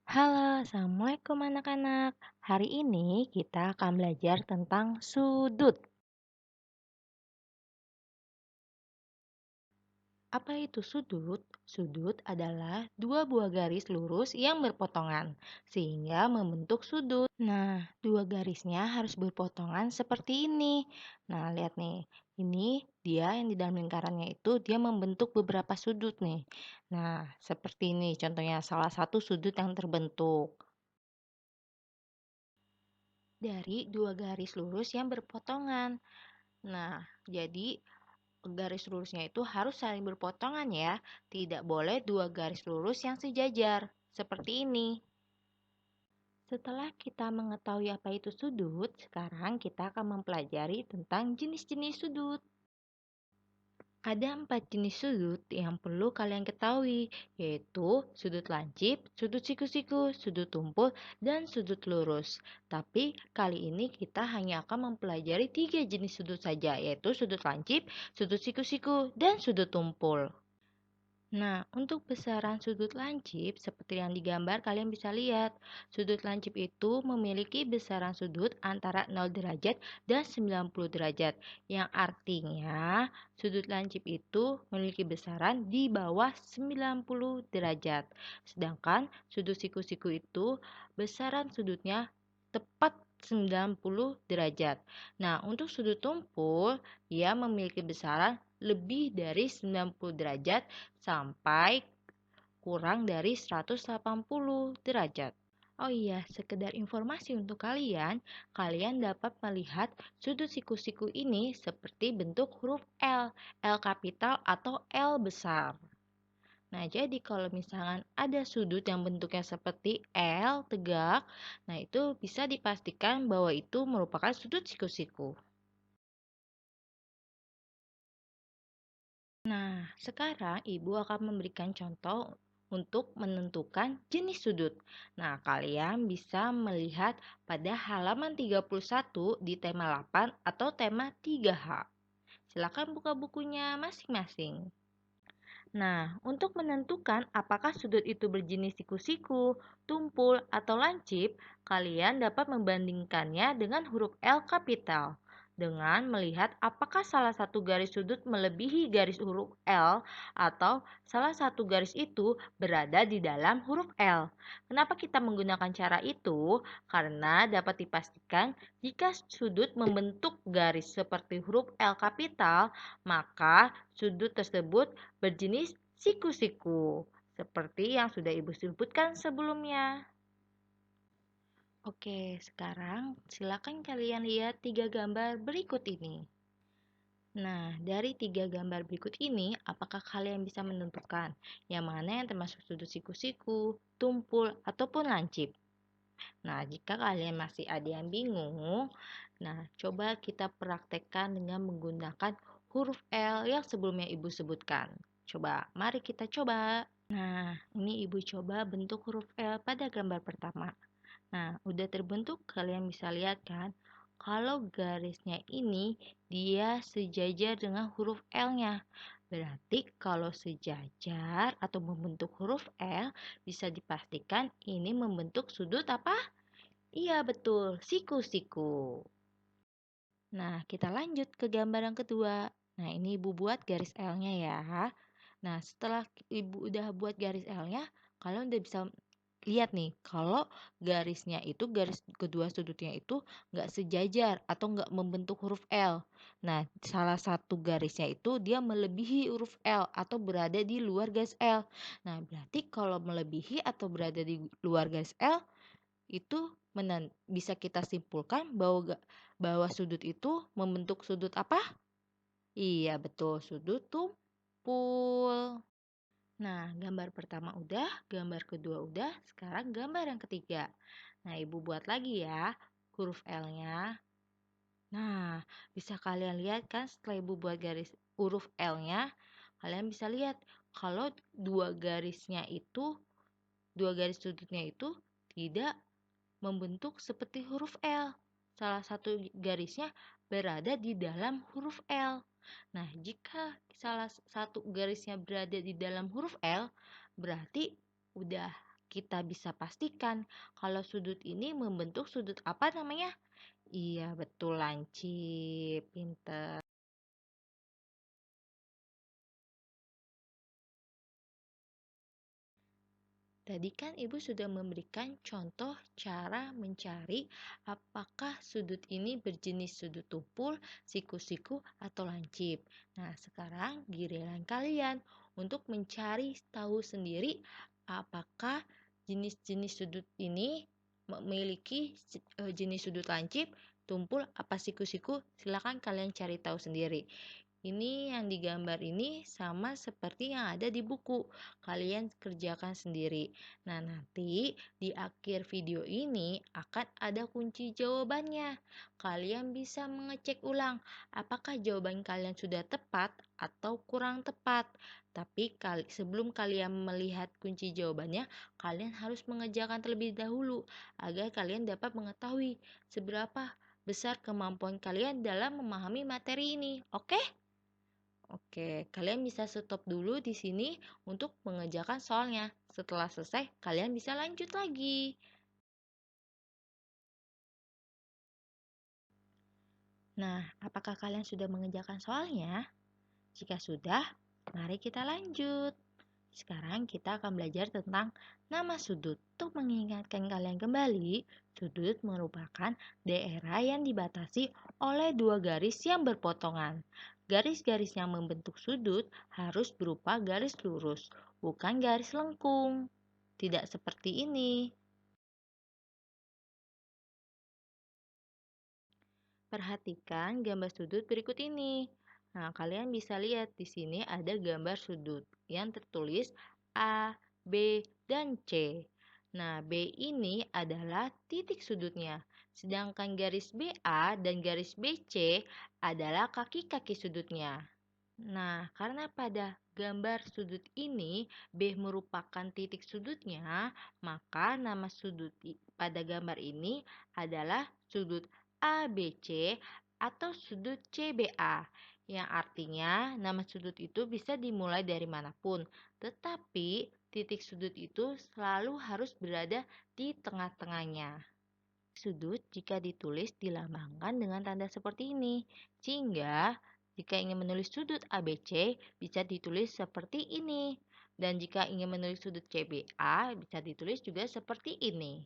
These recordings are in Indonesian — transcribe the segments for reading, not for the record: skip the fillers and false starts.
Halo, Assalamualaikum anak-anak. Hari ini kita akan belajar tentang sudut. Apa itu sudut? Sudut adalah dua buah garis lurus yang berpotongan, sehingga membentuk sudut. Nah, dua garisnya harus berpotongan seperti ini. Nah, lihat nih. Ini dia yang di dalam lingkarannya itu dia membentuk beberapa sudut nih. Nah, seperti ini contohnya salah satu sudut yang terbentuk dari dua garis lurus yang berpotongan. Nah, jadi garis lurusnya itu harus saling berpotongan ya. Tidak boleh dua garis lurus yang sejajar. Seperti ini. Setelah kita mengetahui apa itu sudut, sekarang kita akan mempelajari tentang jenis-jenis sudut. Ada 4 jenis sudut yang perlu kalian ketahui, yaitu sudut lancip, sudut siku-siku, sudut tumpul, dan sudut lurus. Tapi kali ini kita hanya akan mempelajari 3 jenis sudut saja, yaitu sudut lancip, sudut siku-siku, dan sudut tumpul. Nah, untuk besaran sudut lancip, seperti yang digambar, kalian bisa lihat. Sudut lancip itu memiliki besaran sudut antara 0 derajat dan 90 derajat. Yang artinya, sudut lancip itu memiliki besaran di bawah 90 derajat. Sedangkan sudut siku-siku itu besaran sudutnya tepat 90 derajat. Nah, untuk sudut tumpul, ia memiliki besaran lebih dari 90 derajat sampai kurang dari 180 derajat. Oh iya, sekedar informasi untuk kalian, kalian dapat melihat sudut siku-siku ini seperti bentuk huruf L, L kapital atau L besar. Nah, jadi kalau misalkan ada sudut yang bentuknya seperti L tegak, nah itu bisa dipastikan bahwa itu merupakan sudut siku-siku. Nah, sekarang Ibu akan memberikan contoh untuk menentukan jenis sudut. Nah, kalian bisa melihat pada halaman 31 di tema 8 atau tema 3H. Silakan buka bukunya masing-masing. Nah, untuk menentukan apakah sudut itu berjenis siku-siku, tumpul, atau lancip, kalian dapat membandingkannya dengan huruf L kapital dengan melihat apakah salah satu garis sudut melebihi garis huruf L atau salah satu garis itu berada di dalam huruf L. Kenapa kita menggunakan cara itu? Karena dapat dipastikan jika sudut membentuk garis seperti huruf L kapital, maka sudut tersebut berjenis siku-siku, seperti yang sudah Ibu sebutkan sebelumnya. Oke, sekarang silakan kalian lihat 3 gambar berikut ini. Nah, dari 3 gambar berikut ini, apakah kalian bisa menentukan yang mana yang termasuk sudut siku-siku, tumpul, ataupun lancip? Nah, jika kalian masih ada yang bingung, nah coba kita praktekkan dengan menggunakan huruf L yang sebelumnya Ibu sebutkan. Coba, mari kita coba. Nah, ini Ibu coba bentuk huruf L pada gambar pertama. Nah, udah terbentuk, kalian bisa lihat kan? Kalau garisnya ini, dia sejajar dengan huruf L-nya. Berarti kalau sejajar atau membentuk huruf L, bisa dipastikan ini membentuk sudut apa? Iya, betul, siku-siku. Nah, kita lanjut ke gambar yang kedua. Nah, ini Ibu buat garis L-nya ya. Nah, setelah Ibu udah buat garis L-nya, kalian udah bisa lihat nih, kalau garisnya itu, garis kedua sudutnya itu nggak sejajar atau nggak membentuk huruf L. Nah, salah satu garisnya itu dia melebihi huruf L atau berada di luar garis L. Nah, berarti kalau melebihi atau berada di luar garis L, itu bisa kita simpulkan bahwa sudut itu membentuk sudut apa? Iya, betul, sudut tumpul. Nah, gambar pertama udah, gambar kedua udah, sekarang gambar yang ketiga. Nah, Ibu buat lagi ya huruf L-nya. Nah, bisa kalian lihat kan setelah Ibu buat garis huruf L-nya, kalian bisa lihat kalau dua garis sudutnya itu tidak membentuk seperti huruf L. Salah satu garisnya berada di dalam huruf L. Nah, jika salah satu garisnya berada di dalam huruf L, berarti udah kita bisa pastikan kalau sudut ini membentuk sudut apa namanya? Iya, betul lancip. Pinter. Tadi kan Ibu sudah memberikan contoh cara mencari apakah sudut ini berjenis sudut tumpul, siku-siku, atau lancip. Nah, sekarang giliran kalian untuk mencari tahu sendiri apakah jenis-jenis sudut ini memiliki jenis sudut lancip, tumpul, apa siku-siku. Silakan kalian cari tahu sendiri. Ini yang digambar ini sama seperti yang ada di buku. Kalian kerjakan sendiri. Nah, nanti di akhir video ini akan ada kunci jawabannya. Kalian bisa mengecek ulang apakah jawaban kalian sudah tepat atau kurang tepat. Tapi sebelum kalian melihat kunci jawabannya, kalian harus mengerjakan terlebih dahulu agar kalian dapat mengetahui seberapa besar kemampuan kalian dalam memahami materi ini. Oke? Oke, kalian bisa stop dulu di sini untuk mengerjakan soalnya. Setelah selesai, kalian bisa lanjut lagi. Nah, apakah kalian sudah mengerjakan soalnya? Jika sudah, mari kita lanjut. Sekarang kita akan belajar tentang nama sudut. Untuk mengingatkan kalian kembali, sudut merupakan daerah yang dibatasi oleh dua garis yang berpotongan. Garis-garis yang membentuk sudut harus berupa garis lurus, bukan garis lengkung. Tidak seperti ini. Perhatikan gambar sudut berikut ini. Nah, kalian bisa lihat di sini ada gambar sudut yang tertulis A, B, dan C. Nah, B ini adalah titik sudutnya, sedangkan garis BA dan garis BC adalah kaki-kaki sudutnya. Nah, karena pada gambar sudut ini B merupakan titik sudutnya, maka nama sudut pada gambar ini adalah sudut ABC atau sudut CBA, yang artinya nama sudut itu bisa dimulai dari manapun, tetapi titik sudut itu selalu harus berada di tengah-tengahnya. Sudut jika ditulis dilambangkan dengan tanda seperti ini, sehingga jika ingin menulis sudut ABC bisa ditulis seperti ini. Dan jika ingin menulis sudut CBA bisa ditulis juga seperti ini.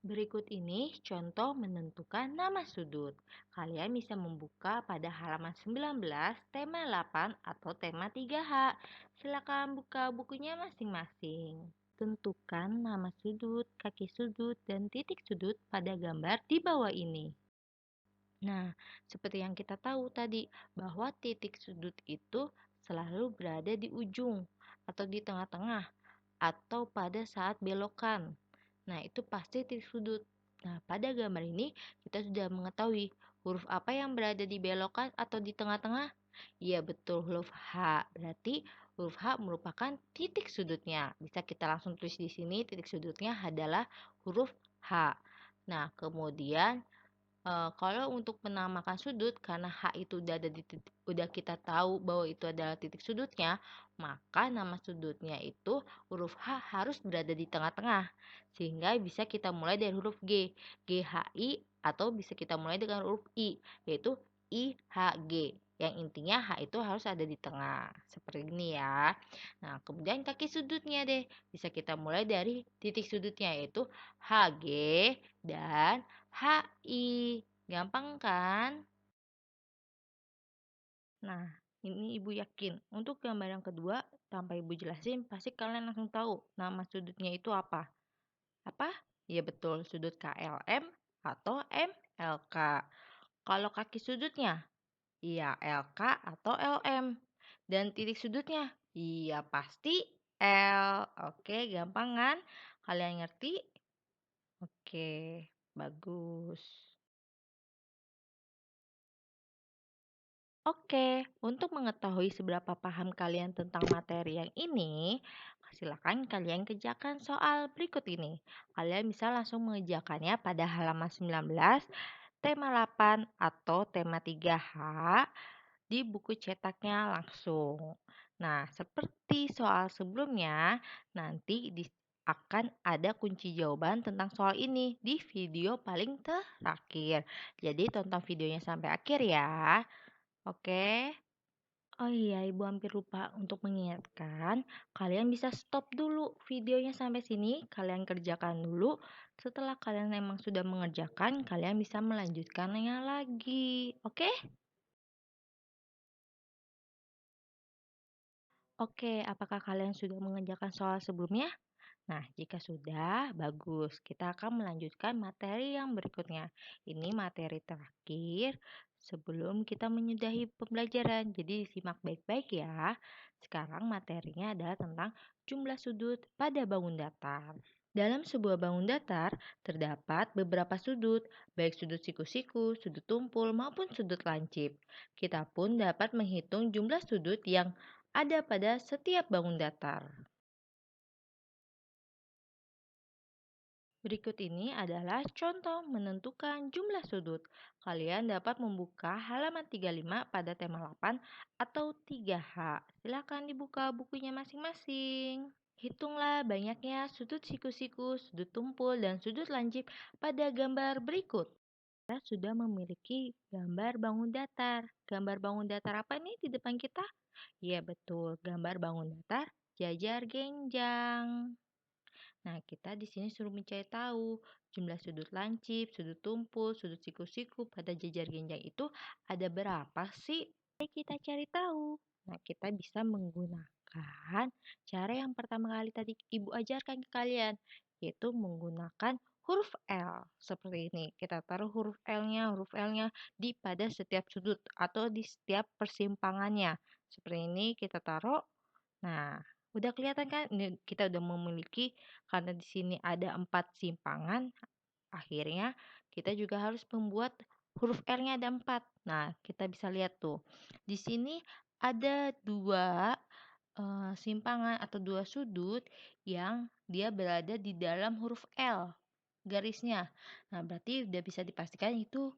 Berikut ini contoh menentukan nama sudut. Kalian bisa membuka pada halaman 19, tema 8 atau tema 3H. Silakan buka bukunya masing-masing. Tentukan nama sudut, kaki sudut, dan titik sudut pada gambar di bawah ini. Nah, seperti yang kita tahu tadi, bahwa titik sudut itu selalu berada di ujung atau di tengah-tengah atau pada saat belokan. Nah, itu pasti titik sudut. Nah, pada gambar ini kita sudah mengetahui huruf apa yang berada di belokan atau di tengah-tengah. Iya, betul, huruf H. Berarti huruf H merupakan titik sudutnya. Bisa kita langsung tulis di sini, titik sudutnya adalah huruf H. Nah, kemudian kalau untuk menamakan sudut, karena H itu udah kita tahu bahwa itu adalah titik sudutnya, maka nama sudutnya itu huruf H harus berada di tengah-tengah. Sehingga bisa kita mulai dari huruf G, GHI, atau bisa kita mulai dengan huruf I, yaitu IHG. Yang intinya H itu harus ada di tengah. Seperti ini ya. Nah, kemudian kaki sudutnya deh. Bisa kita mulai dari titik sudutnya, yaitu HG dan HI. Gampang kan? Nah, ini Ibu yakin. Untuk gambar yang kedua, tanpa Ibu jelasin, pasti kalian langsung tahu nama sudutnya itu apa. Apa? Ya betul, sudut KLM atau MLK. Kalau kaki sudutnya, iya LK atau LM. Dan titik sudutnya, iya pasti L. Oke, gampang kan? Kalian ngerti? Oke, bagus. Oke, untuk mengetahui seberapa paham kalian tentang materi yang ini, silakan kalian kerjakan soal berikut ini. Kalian bisa langsung mengerjakannya pada halaman 19, tema 8 atau tema 3H di buku cetaknya langsung. Nah, seperti soal sebelumnya, nanti akan ada kunci jawaban tentang soal ini di video paling terakhir. Jadi tonton videonya sampai akhir ya. Oke. Oh iya, Ibu hampir lupa untuk mengingatkan, kalian bisa stop dulu videonya sampai sini, kalian kerjakan dulu. Setelah kalian memang sudah mengerjakan, kalian bisa melanjutkannya lagi. Oke? Oke, apakah kalian sudah mengerjakan soal sebelumnya? Nah, jika sudah, bagus. Kita akan melanjutkan materi yang berikutnya. Ini materi terakhir sebelum kita menyudahi pembelajaran. Jadi, simak baik-baik ya. Sekarang materinya adalah tentang jumlah sudut pada bangun datar. Dalam sebuah bangun datar, terdapat beberapa sudut, baik sudut siku-siku, sudut tumpul, maupun sudut lancip. Kita pun dapat menghitung jumlah sudut yang ada pada setiap bangun datar. Berikut ini adalah contoh menentukan jumlah sudut. Kalian dapat membuka halaman 35 pada tema 8 atau 3H. Silakan dibuka bukunya masing-masing. Hitunglah banyaknya sudut siku-siku, sudut tumpul, dan sudut lancip pada gambar berikut. Kita sudah memiliki gambar bangun datar. Gambar bangun datar apa nih di depan kita? Ya betul, gambar bangun datar jajar genjang. Nah, kita di sini suruh mencari tahu jumlah sudut lancip, sudut tumpul, sudut siku-siku pada jajar genjang itu ada berapa sih? Mari kita cari tahu. Nah, kita bisa menggunakan cara yang pertama kali tadi Ibu ajarkan ke kalian, yaitu menggunakan huruf L. Seperti ini. Kita taruh huruf L-nya di pada setiap sudut atau di setiap persimpangannya. Seperti ini kita taruh. Nah, udah kelihatan kan? Ini kita udah memiliki karena di sini ada 4 simpangan, akhirnya kita juga harus membuat huruf L-nya ada 4. Nah, kita bisa lihat tuh. Di sini ada dua simpangan atau dua sudut yang dia berada di dalam huruf L garisnya. Nah, berarti udah bisa dipastikan itu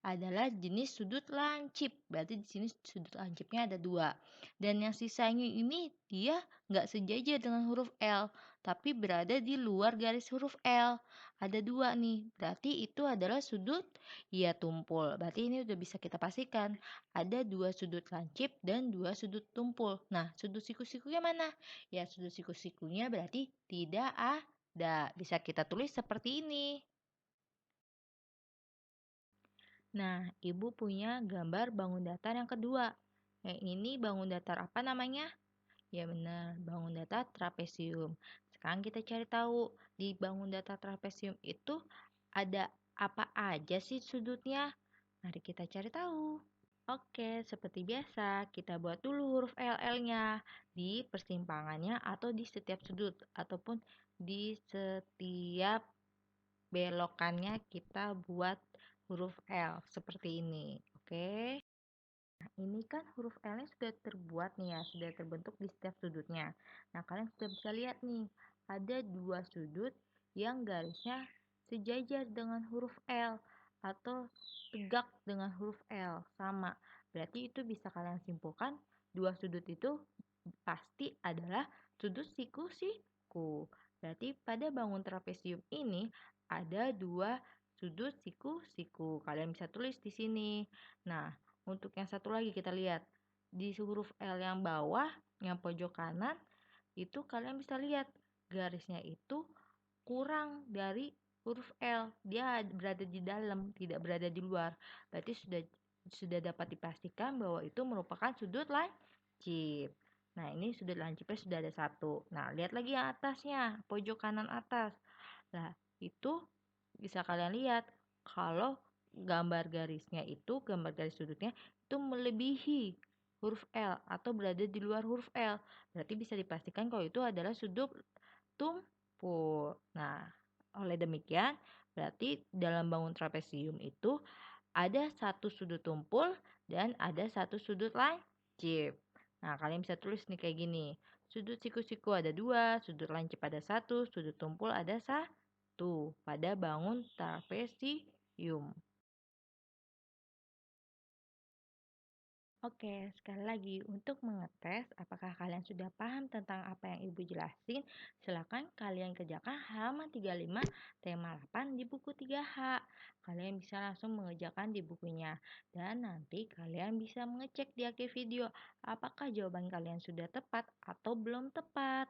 adalah jenis sudut lancip. Berarti di sini sudut lancipnya ada dua. Dan yang sisanya ini dia nggak sejajar dengan huruf L, tapi berada di luar garis huruf L. Ada dua nih, berarti itu adalah sudut ya tumpul. Berarti ini udah bisa kita pastikan ada dua sudut lancip dan dua sudut tumpul. Nah, sudut siku-sikunya mana? Ya, sudut siku-sikunya berarti tidak ada. Bisa kita tulis seperti ini. Nah, Ibu punya gambar bangun datar yang kedua. Yang ini bangun datar apa namanya? Ya benar, bangun datar trapesium. Sekarang kita cari tahu di bangun datar trapesium itu ada apa aja sih sudutnya? Mari kita cari tahu. Oke, seperti biasa, kita buat dulu huruf LL-nya di persimpangannya atau di setiap sudut ataupun di setiap belokannya kita buat huruf L seperti ini. Oke. Nah, ini kan huruf L-nya sudah terbuat nih ya, sudah terbentuk di setiap sudutnya. Nah, kalian sudah bisa lihat nih, ada dua sudut yang garisnya sejajar dengan huruf L atau tegak dengan huruf L, sama. Berarti itu bisa kalian simpulkan, dua sudut itu pasti adalah sudut siku-siku. Berarti pada bangun trapesium ini ada dua sudut siku-siku. Kalian bisa tulis di sini. Nah, untuk yang satu lagi kita lihat di huruf L yang bawah, yang pojok kanan, itu kalian bisa lihat garisnya itu kurang dari huruf L. Dia berada di dalam, tidak berada di luar. Berarti sudah dapat dipastikan bahwa itu merupakan sudut lancip. Nah, ini sudut lancipnya sudah ada satu. Nah, lihat lagi yang atasnya, pojok kanan atas. Nah, itu bisa kalian lihat kalau gambar garisnya itu, gambar garis sudutnya itu melebihi huruf L atau berada di luar huruf L. Berarti bisa dipastikan kalau itu adalah sudut tumpul. Nah, oleh demikian, berarti dalam bangun trapesium itu ada satu sudut tumpul dan ada satu sudut lancip. Nah, kalian bisa tulis nih kayak gini. Sudut siku-siku ada dua, sudut lancip ada satu, sudut tumpul ada satu pada bangun trapesium. Oke, sekali lagi untuk mengetes apakah kalian sudah paham tentang apa yang Ibu jelasin, silakan kalian kerjakan halaman 35 tema 8 di buku 3H. Kalian bisa langsung mengerjakan di bukunya. Dan nanti kalian bisa mengecek di akhir video apakah jawaban kalian sudah tepat atau belum tepat.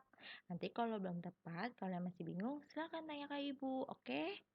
Nanti kalau belum tepat, kalian masih bingung, silakan tanya ke Ibu, oke?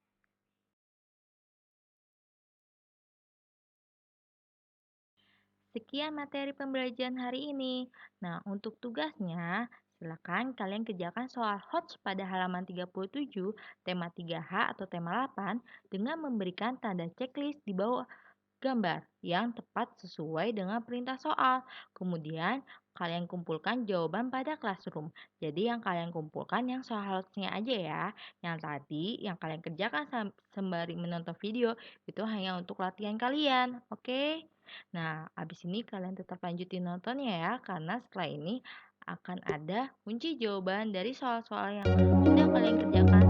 Sekian materi pembelajaran hari ini. Nah, untuk tugasnya, silakan kalian kerjakan soal HOTS pada halaman 37, tema 3H atau tema 8 dengan memberikan tanda checklist di bawah gambar yang tepat sesuai dengan perintah soal. Kemudian, kalian kumpulkan jawaban pada classroom. Jadi, yang kalian kumpulkan yang soal HOTS-nya aja ya. Yang tadi, yang kalian kerjakan sembari menonton video, itu hanya untuk latihan kalian. Oke? Nah, abis ini kalian tetap lanjutin nontonnya ya, karena setelah ini akan ada kunci jawaban dari soal-soal yang sudah kalian kerjakan